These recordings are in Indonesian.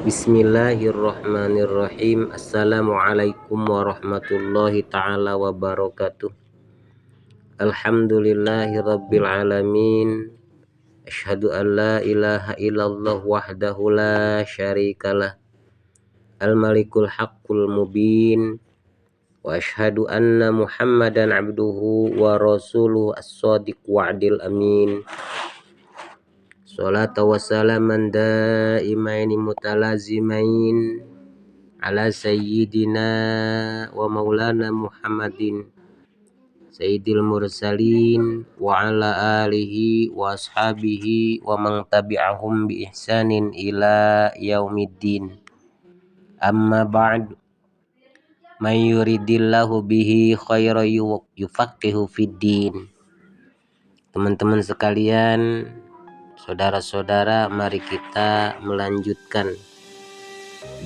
Bismillahirrahmanirrahim. Assalamualaikum warahmatullahi ta'ala wabarakatuh. Alhamdulillahi rabbil alamin. Asyhadu an la ilaha illallah wahdahu la syarikalah. Al-malikul haqqul mubin. Wa asyhadu anna muhammadan abduhu wa rasuluhu as-sadiq wa'dil amin. Salatu wa salaman daimaini mutalazimain ala sayyidina wa maulana Muhammadin sayyidil mursalin wa ala alihi wa ashabihi wa man tabi'ahum bi ihsanin ila yaumiddin. Amma ba'd. Man yuridillahu bihi khairan yufaqihu fid din. Teman-teman sekalian, saudara-saudara, mari kita melanjutkan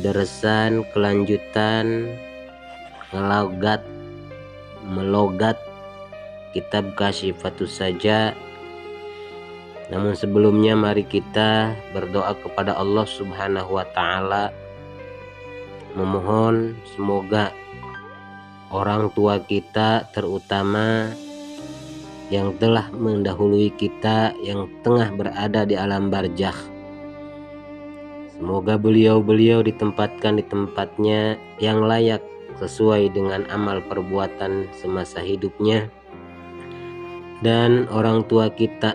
deresan kelanjutan melogat kitab Kasyifatus Saja. Namun sebelumnya mari kita berdoa kepada Allah Subhanahu wa taala, memohon semoga orang tua kita, terutama yang telah mendahului kita, yang tengah berada di alam barzakh, semoga beliau-beliau ditempatkan di tempatnya yang layak sesuai dengan amal perbuatan semasa hidupnya. Dan orang tua kita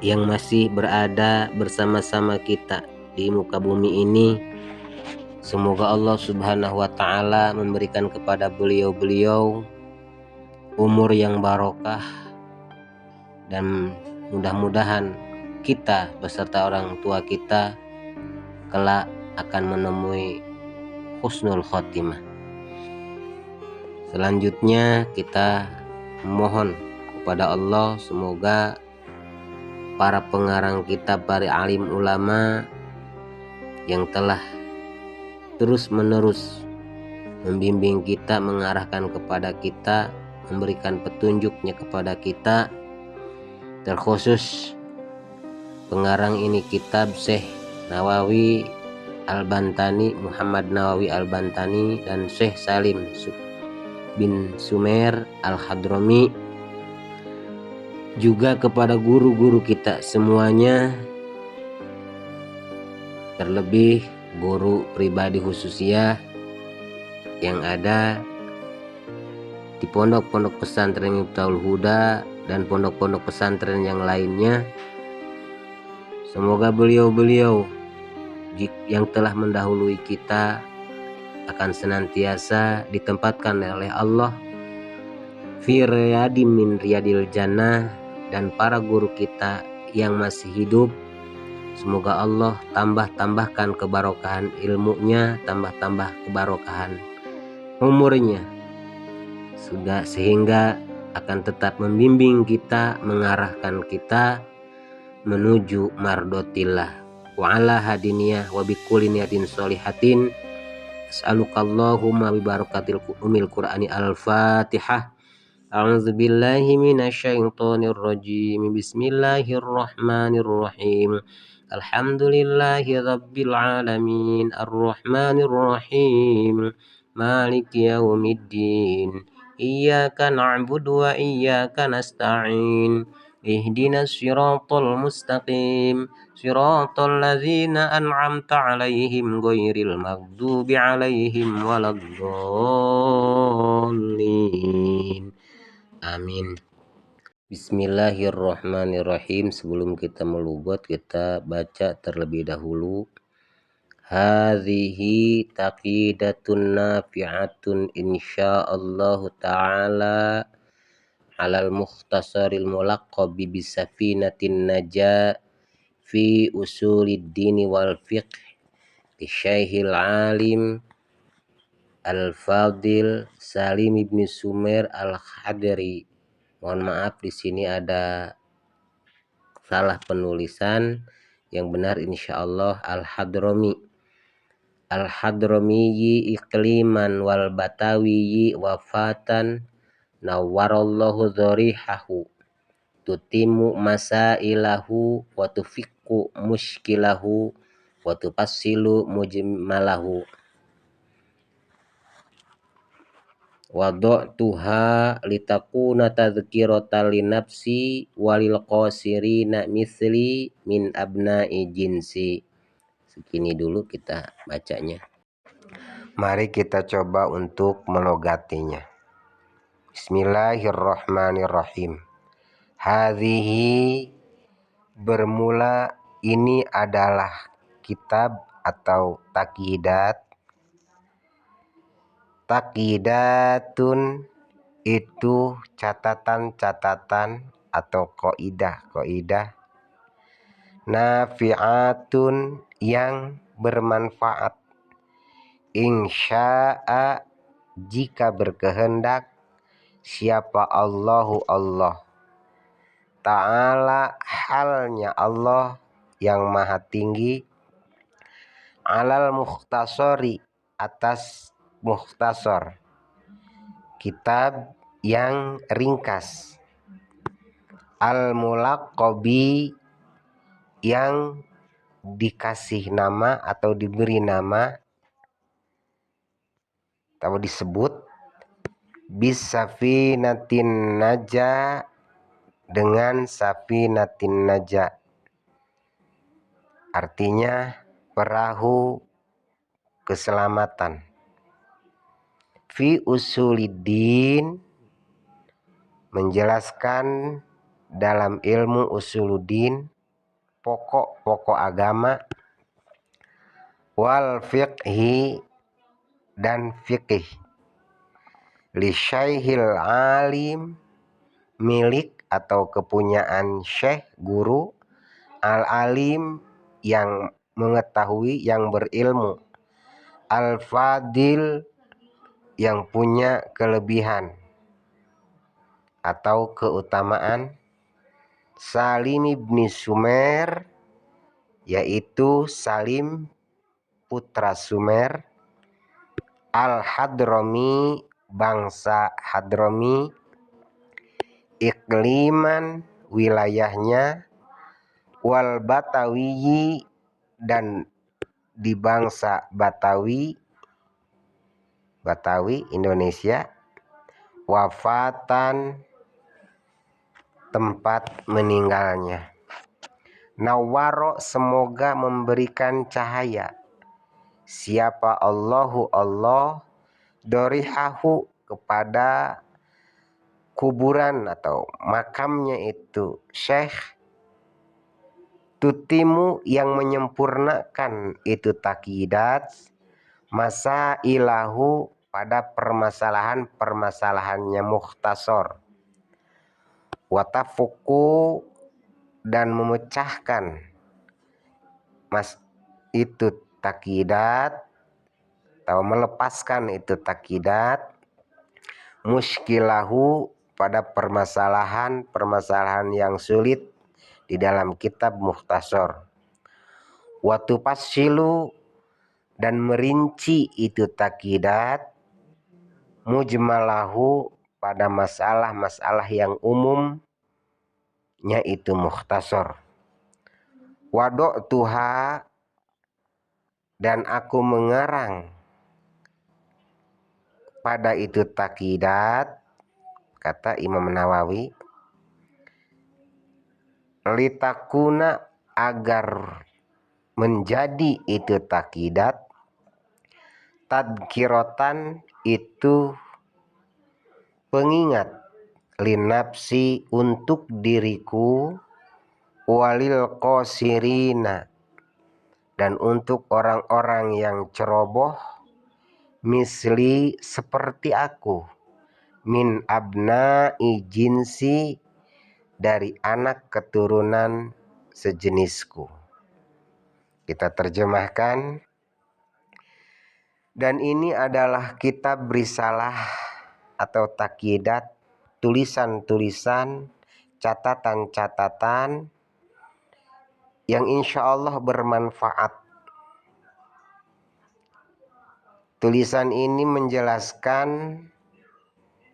yang masih berada bersama-sama kita di muka bumi ini, semoga Allah Subhanahu wa taala memberikan kepada beliau-beliau umur yang barokah, dan mudah-mudahan kita beserta orang tua kita kelak akan menemui husnul khotimah. Selanjutnya kita mohon kepada Allah semoga para pengarang kitab, para alim ulama yang telah terus-menerus membimbing kita, mengarahkan kepada kita, memberikan petunjuknya kepada kita, terkhusus pengarang ini kitab Syekh Nawawi Al-Bantani, Muhammad Nawawi Al-Bantani, dan Syekh Salim bin Sumer Al-Hadrami, juga kepada guru-guru kita semuanya, terlebih guru pribadi khususnya yang ada di pondok-pondok pesantren Miftahul Huda dan pondok-pondok pesantren yang lainnya. Semoga beliau-beliau yang telah mendahului kita akan senantiasa ditempatkan oleh Allah fi riyadim min riyadil jannah, dan para guru kita yang masih hidup, semoga Allah tambahkan kebarokahan ilmunya, tambah kebarokahan umurnya, sehingga akan tetap membimbing kita, mengarahkan kita menuju mardotillah wa ala hadiniyah wa bikulli niyatin sholihatin. As'alukallahumma bibarakatil umil qur'ani. Al-Fatihah. A'udzubillahi minasyaitonir rajim. Bismillahirrahmanirrahim. Alhamdulillahi rabbil alamin. Arrahmanir rahim. Maliki yaumiddin. Iyyaka na'budu wa iyyaka nasta'in. Ihdinas siratal mustaqim. Siratal ladzina an'amta 'alaihim ghairil maghdubi 'alaihim waladdallin. Amin. Bismillahirrahmanirrahim. Sebelum kita melugot, kita baca terlebih dahulu. Hadhihi taqidatun nafi'atun insyaallah ta'ala alal mukhtasaril mulaqqabi bisafinatin najah fi usulid dini wal fiqh di Syekhil Alim Al-Fadil Salim ibn Sumer Al-Hadri. Mohon maaf, di sini ada salah penulisan. Yang benar insyaallah Al-Hadrami. Al-Hadramiyi ikliman wal batawiyi wafatan nawwarallahu dharihahu tutimu masailahu wa tufiqu muskilahu wa tufassilu mujmalahu. Wada'tuha litakuna tadhkiratan linafsi walil qasirina misli min abna'i jinsi. Segini dulu kita bacanya. Mari kita coba untuk melogatinya. Bismillahirrahmanirrahim. Hadhihi, bermula ini adalah kitab atau taqidat. Taqidatun itu catatan-catatan atau kaidah-kaidah. Nafi'atun, yang bermanfaat. Insya'a, jika berkehendak siapa Allahu Allah. Ta'ala, halnya Allah yang maha tinggi. Alal mukhtasori, atas mukhtasar, kitab yang ringkas. Al mulaqqabi, yang dikasih nama atau diberi nama atau disebut bisafinatin naja, dengan safinatin naja, artinya perahu keselamatan. Fi usuliddin, menjelaskan dalam ilmu usuluddin, pokok-pokok agama. Wal fiqhi, dan fikih. Li syaihil alim, milik atau kepunyaan syekh, guru. Al alim, yang mengetahui, yang berilmu. Al fadil, yang punya kelebihan atau keutamaan. Salim ibni Sumer, yaitu Salim putra Sumer. Al Hadrami, bangsa Hadrami. Ikliman, wilayahnya. Wal Batawiyi, dan di bangsa Batawi, Batawi Indonesia. Wafatan, tempat meninggalnya. Nawaro, semoga memberikan cahaya. Siapa Allahu Allah, dorihahu, kepada kuburan atau makamnya itu syekh. Tutimu, yang menyempurnakan itu taqidat. Masailahu, pada permasalahan-permasalahannya mukhtasar. Watafuku, dan memecahkan itu taqidat atau melepaskan itu taqidat. Muskilahu, pada permasalahan-permasalahan yang sulit di dalam kitab mukhtasar. Watufassilu, dan merinci itu taqidat. Mujmalahu, pada masalah-masalah yang umumnya itu mukhtasar. Wado'tuha, dan aku mengarang pada itu taqidat, kata Imam Nawawi. Litakuna, agar menjadi itu taqidat. Tadhkiratan, itu pengingat. Linafsi, untuk diriku. Walil qasirina, dan untuk orang-orang yang ceroboh. Misli, seperti aku. Min abna'i jinsi, dari anak keturunan sejenisku. Kita terjemahkan. Dan ini adalah kitab risalah atau taqidat, tulisan-tulisan, catatan-catatan yang insya Allah bermanfaat. Tulisan ini menjelaskan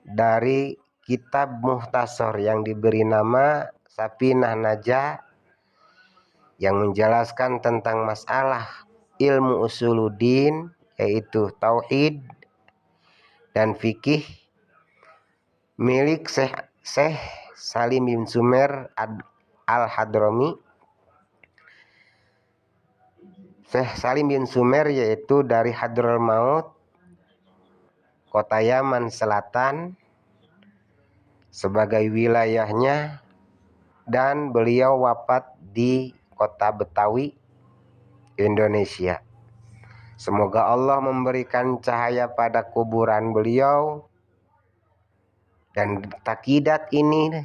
dari kitab mukhtasar yang diberi nama Safinah Najah, yang menjelaskan tentang masalah ilmu usuluddin, yaitu tauhid dan fikih, milik Syekh Salim bin Sumer Al-Hadrami. Syekh Salim bin Sumer yaitu dari Hadramaut, kota Yaman Selatan sebagai wilayahnya, dan beliau wafat di kota Betawi, Indonesia. Semoga Allah memberikan cahaya pada kuburan beliau, dan takidat ini,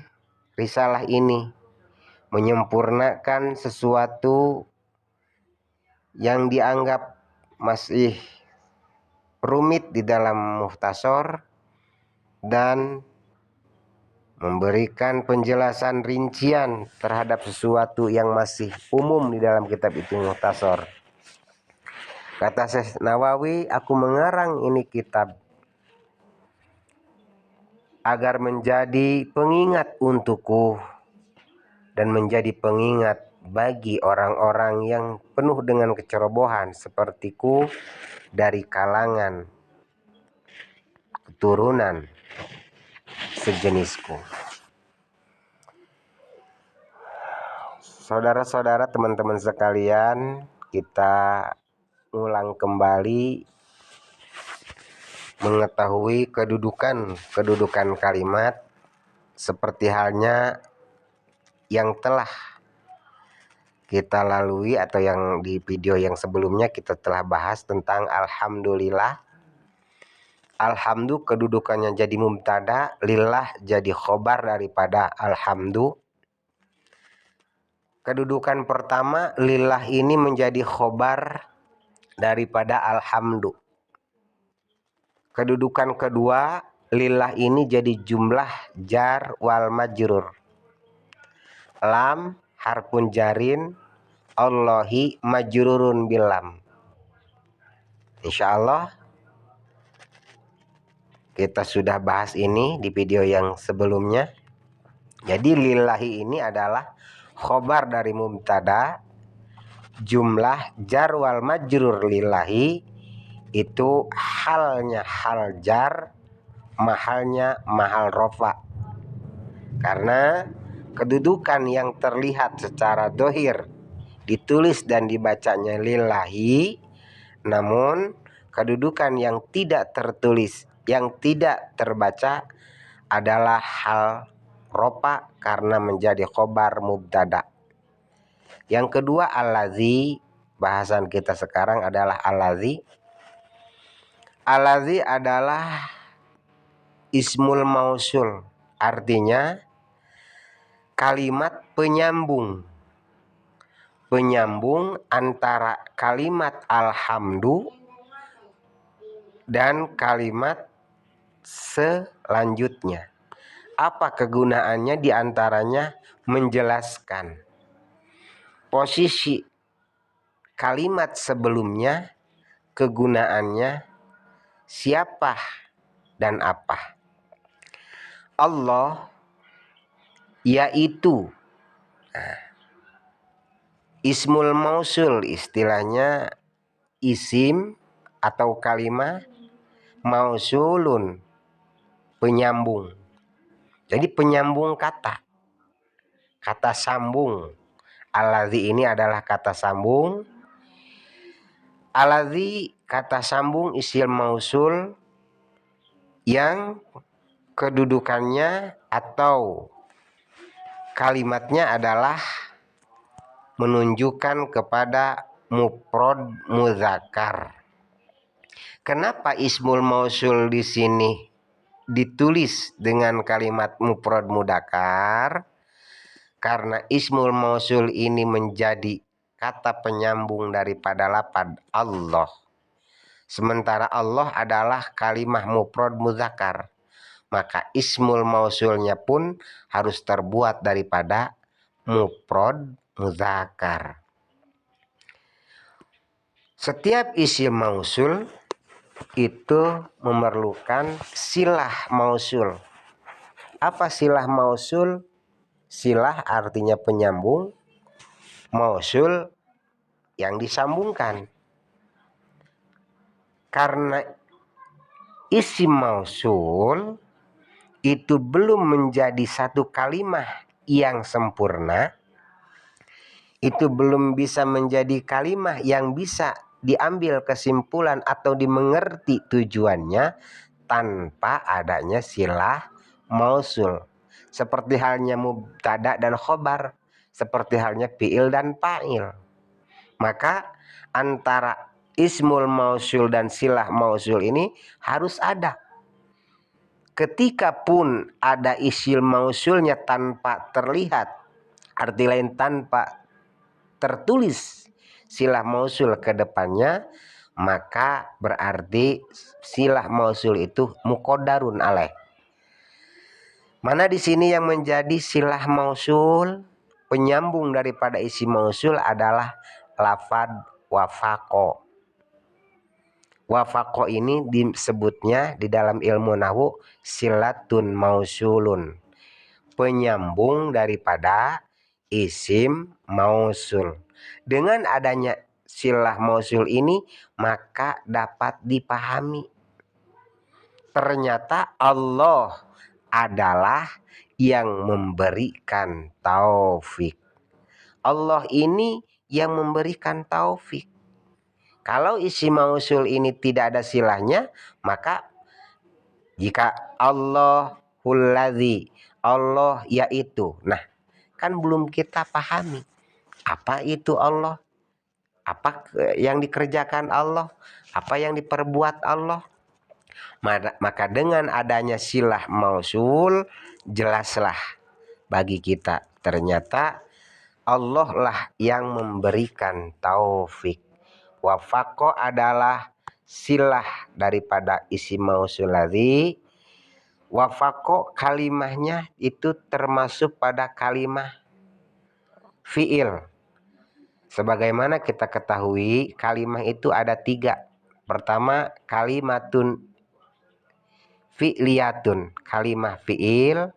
risalah ini menyempurnakan sesuatu yang dianggap masih rumit di dalam mukhtasar dan memberikan penjelasan rincian terhadap sesuatu yang masih umum di dalam kitab itu mukhtasar. Kata Syekh Nawawi, aku mengarang ini kitab agar menjadi pengingat untukku dan menjadi pengingat bagi orang-orang yang penuh dengan kecerobohan sepertiku dari kalangan keturunan sejenisku. Saudara-saudara, teman-teman sekalian, kita ulang kembali mengetahui kedudukan kalimat seperti halnya yang telah kita lalui atau yang di video yang sebelumnya kita telah bahas tentang alhamdulillah. Alhamdu kedudukannya jadi mubtada, lillah jadi khobar daripada alhamdu. Kedudukan pertama, lillah ini menjadi khobar daripada alhamdu. Kedudukan kedua, lillah ini jadi jumlah jar wal majrur. Lam harfun jarin, Allahi majrurun bilam. Insyaallah kita sudah bahas ini di video yang sebelumnya. Jadi lillahi ini adalah khobar dari mubtada, jumlah jar wal majrur lillahi itu halnya hal jar, mahalnya mahal rofa. Karena kedudukan yang terlihat secara dohir ditulis dan dibacanya lillahi, namun kedudukan yang tidak tertulis, yang tidak terbaca adalah hal rofa karena menjadi khobar mubtada. Yang kedua allazi, bahasan kita sekarang adalah allazi. Allazi adalah ismul mausul, artinya kalimat penyambung. Penyambung antara kalimat alhamdu dan kalimat selanjutnya. Apa kegunaannya? Di antaranya menjelaskan posisi kalimat sebelumnya, kegunaannya, siapa dan apa. Allah yaitu ismul mausul, istilahnya isim atau kalimat mausulun, penyambung. Jadi penyambung kata sambung. Allazi ini adalah kata sambung. Allazi kata sambung isim mausul yang kedudukannya atau kalimatnya adalah menunjukkan kepada mufrad muzakkar. Kenapa ismul mausul di sini ditulis dengan kalimat mufrad mudzakkar? Karena ismul mausul ini menjadi kata penyambung daripada lafaz Allah. Sementara Allah adalah kalimah mufrad mudzakkar, maka ismul mausulnya pun harus terbuat daripada mufrad mudzakkar. Setiap isim mausul itu memerlukan silah mausul. Apa silah mausul? Silah artinya penyambung. mausul yang disambungkan. Karena isim mausul itu belum menjadi satu kalimat yang sempurna, itu belum bisa menjadi kalimat yang bisa diambil kesimpulan atau dimengerti tujuannya tanpa adanya silah mausul. Seperti halnya mubtada dan khobar, seperti halnya fi'il dan fa'il. Maka antara ismul mausul dan silah mausul ini harus ada. Ketika pun ada isim mausulnya tanpa terlihat, arti lain tanpa tertulis silah mausul ke depannya, maka berarti silah mausul itu muqaddarun alaih. Mana di sini yang menjadi silah mausul, penyambung daripada isim mausul adalah lafad wafaqo. Wafaqo ini disebutnya di dalam ilmu nahwu silatun mausulun, penyambung daripada isim mausul. Dengan adanya silah mausul ini maka dapat dipahami ternyata Allah adalah yang memberikan taufik. Allah ini yang memberikan taufik. Kalau isim mausul ini tidak ada silahnya, maka jika Allahul ladzi, Allah yaitu. Nah, kan belum kita pahami apa itu Allah, apa yang dikerjakan Allah, apa yang diperbuat Allah. Maka dengan adanya silah mausul, jelaslah bagi kita ternyata Allah lah yang memberikan taufik. Wafaqo adalah silah daripada isim mausul ladzi. Wafaqo kalimahnya itu termasuk pada kalimah fi'il. Sebagaimana kita ketahui kalimah itu ada 3. Pertama kalimatun fi'liyatun, kalimah fi'il.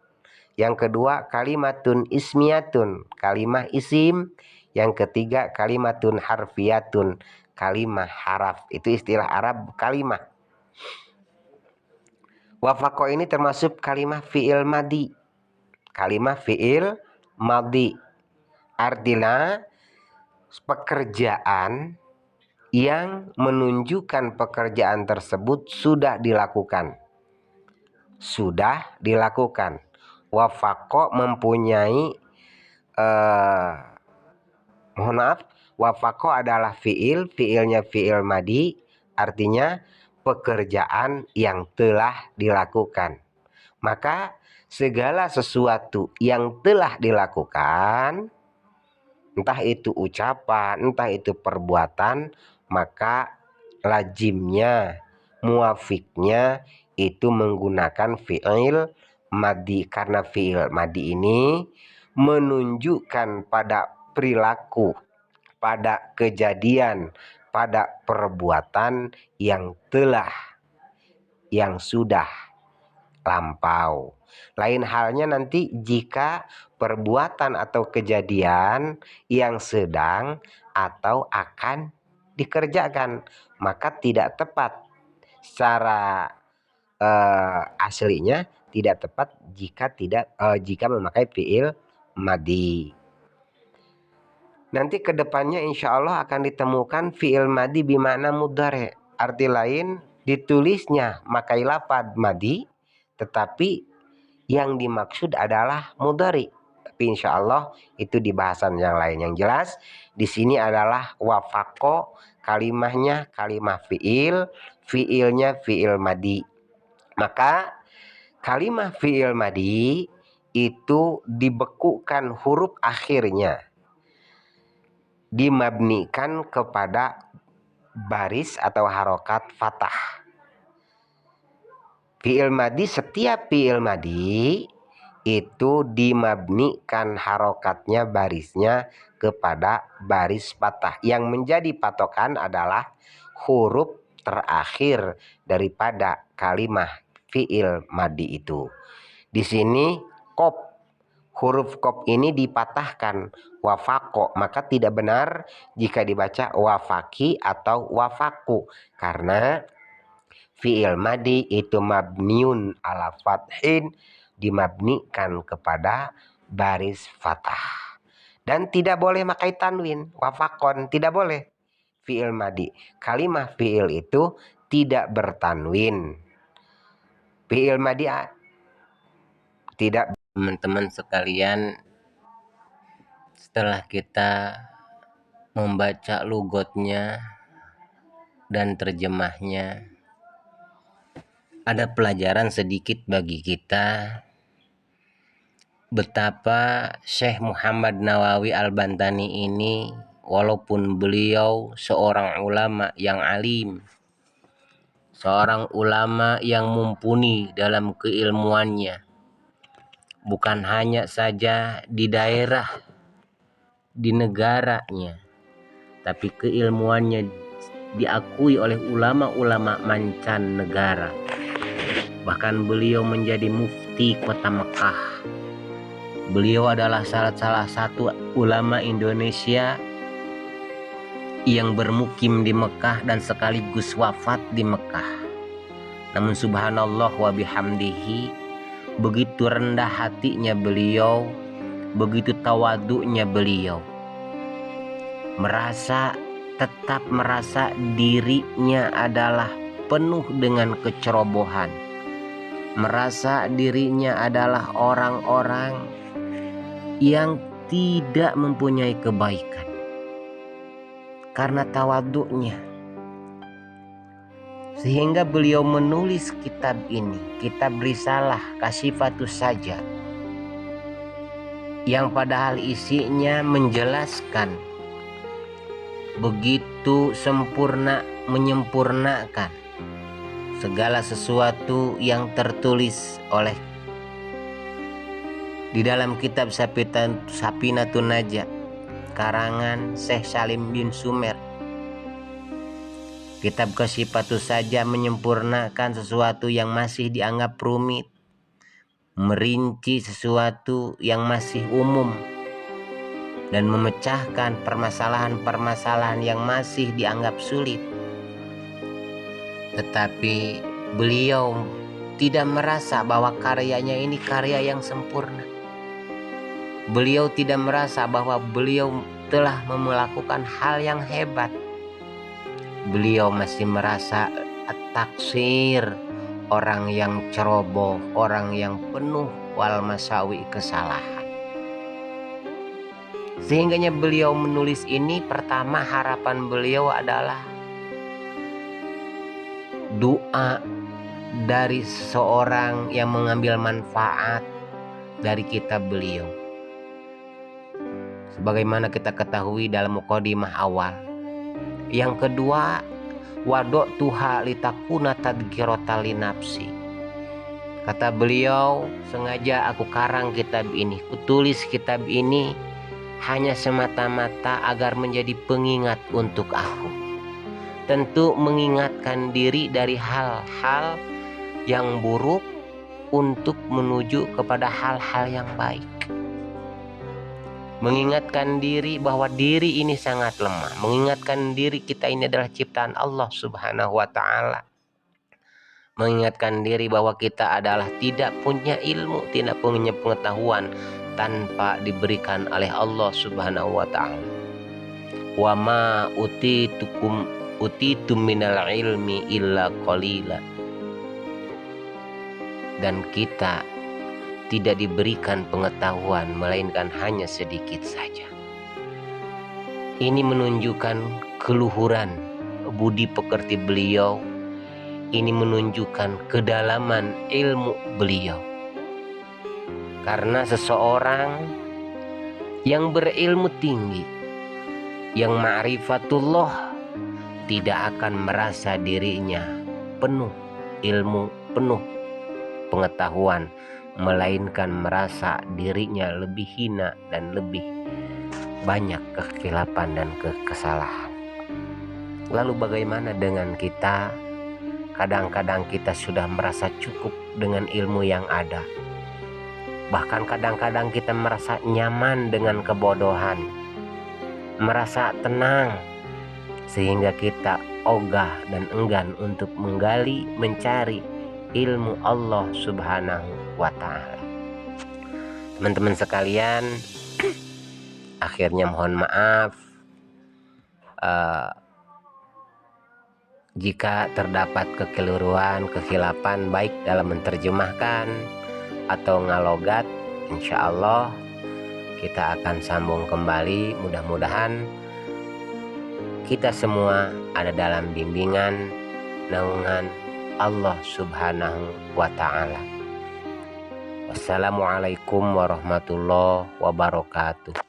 Yang kedua kalimatun ismiyatun, kalimah isim. Yang ketiga kalimatun harfiyatun, kalimah haraf. Itu istilah Arab kalimah. Wafaqo ini termasuk kalimah fi'il madi. Kalimah fi'il madi artinya pekerjaan yang menunjukkan pekerjaan tersebut sudah dilakukan. Sudah dilakukan. Wafaqo mempunyai mohon maaf, wafaqo adalah fi'il, fi'ilnya fi'il madi, artinya pekerjaan yang telah dilakukan. Maka segala sesuatu yang telah dilakukan, entah itu ucapan, entah itu perbuatan, maka lazimnya, muafiknya itu menggunakan fi'il madi. Karena fi'il madi ini menunjukkan pada perilaku, pada kejadian, pada perbuatan yang telah, yang sudah lampau. Lain halnya nanti jika perbuatan atau kejadian yang sedang atau akan dikerjakan, maka tidak tepat secara aslinya, tidak tepat jika memakai fi'il madi. Nanti kedepannya insya Allah akan ditemukan fi'il madi bimana mudhari. Arti lain ditulisnya makai lafad madi, tetapi yang dimaksud adalah mudhari. Tapi insya Allah itu di bahasan yang lain. Yang jelas di sini adalah wafaqo, kalimahnya kalimah fi'il, fi'ilnya fi'il madi. Maka kalimah fi'il madi itu dibekukan huruf akhirnya, dimabnikan kepada baris atau harokat fathah. Fi'il madi, setiap fi'il madi itu dimabnikan harokatnya, barisnya kepada baris fathah. Yang menjadi patokan adalah huruf terakhir daripada kalimah fi'il madi itu. Di sini qaf, huruf qaf ini dipatahkan wafako, maka tidak benar jika dibaca wafaki atau wafaku, karena fi'il madi itu mabniun ala fathin, dimabnikan kepada baris fathah, dan tidak boleh pakai tanwin. Wafakon tidak boleh fi'il madi. Kalimah fi'il itu tidak bertanwin. Fi'il madi tidak. Teman-teman sekalian, setelah kita membaca lugotnya dan terjemahnya, ada pelajaran sedikit bagi kita betapa Syekh Muhammad Nawawi Al-Bantani ini, walaupun beliau seorang ulama yang alim, seorang ulama yang mumpuni dalam keilmuannya, bukan hanya saja di daerah, di negaranya, tapi keilmuannya diakui oleh ulama-ulama mancanegara. Bahkan beliau menjadi mufti kota Mekah. Beliau adalah salah satu ulama Indonesia yang bermukim di Mekah dan sekaligus wafat di Mekah. Namun subhanallah wa bihamdihi, begitu rendah hatinya beliau, begitu tawaduknya beliau, tetap merasa dirinya adalah penuh dengan kecerobohan, merasa dirinya adalah orang-orang yang tidak mempunyai kebaikan. Karena tawaduknya, sehingga beliau menulis kitab ini, kitab Risalah Kasyifatus Saja, yang padahal isinya menjelaskan begitu sempurna, menyempurnakan segala sesuatu yang tertulis oleh di dalam kitab Safinatun Najah karangan Syekh Salim bin Sumer. Kitab Kasyifatus Saja menyempurnakan sesuatu yang masih dianggap rumit, merinci sesuatu yang masih umum, dan memecahkan permasalahan-permasalahan yang masih dianggap sulit. Tetapi beliau tidak merasa bahwa karyanya ini karya yang sempurna. Beliau tidak merasa bahwa beliau telah melakukan hal yang hebat. Beliau masih merasa taksir, orang yang ceroboh, orang yang penuh wal masawi, kesalahan. Sehingganya beliau menulis ini, pertama harapan beliau adalah doa dari seseorang yang mengambil manfaat dari kitab beliau. Sebagaimana kita ketahui dalam mukadimah awal. Yang kedua, wadu'tuha litakuna tadhkiratan linafsi. Kata beliau, sengaja aku karang kitab ini, kutulis kitab ini hanya semata-mata agar menjadi pengingat untuk aku. Tentu mengingatkan diri dari hal-hal yang buruk untuk menuju kepada hal-hal yang baik. Mengingatkan diri bahwa diri ini sangat lemah, mengingatkan diri kita ini adalah ciptaan Allah Subhanahu wa ta'ala, mengingatkan diri bahwa kita adalah tidak punya ilmu, tidak punya pengetahuan tanpa diberikan oleh Allah Subhanahu wa ta'ala. Wa ma utitum minal ilmi illa qalila. Dan kita tidak diberikan pengetahuan melainkan hanya sedikit saja. Ini menunjukkan keluhuran budi pekerti beliau. Ini menunjukkan kedalaman ilmu beliau. Karena seseorang yang berilmu tinggi, yang ma'rifatullah, tidak akan merasa dirinya penuh ilmu, penuh pengetahuan, melainkan merasa dirinya lebih hina dan lebih banyak kekhilafan dan kesalahan. Lalu bagaimana dengan kita? Kadang-kadang kita sudah merasa cukup dengan ilmu yang ada. Bahkan kadang-kadang kita merasa nyaman dengan kebodohan, merasa tenang, sehingga kita ogah dan enggan untuk menggali, mencari ilmu Allah Subhanahu wa Ta'ala. Teman-teman sekalian, akhirnya mohon maaf jika terdapat kekeliruan, kekhilapan baik dalam menerjemahkan atau ngalogat. Insya Allah kita akan sambung kembali. Mudah-mudahan kita semua ada dalam bimbingan, naungan Allah Subhanahu wa Ta'ala. Wassalamualaikum warahmatullahi wabarakatuh.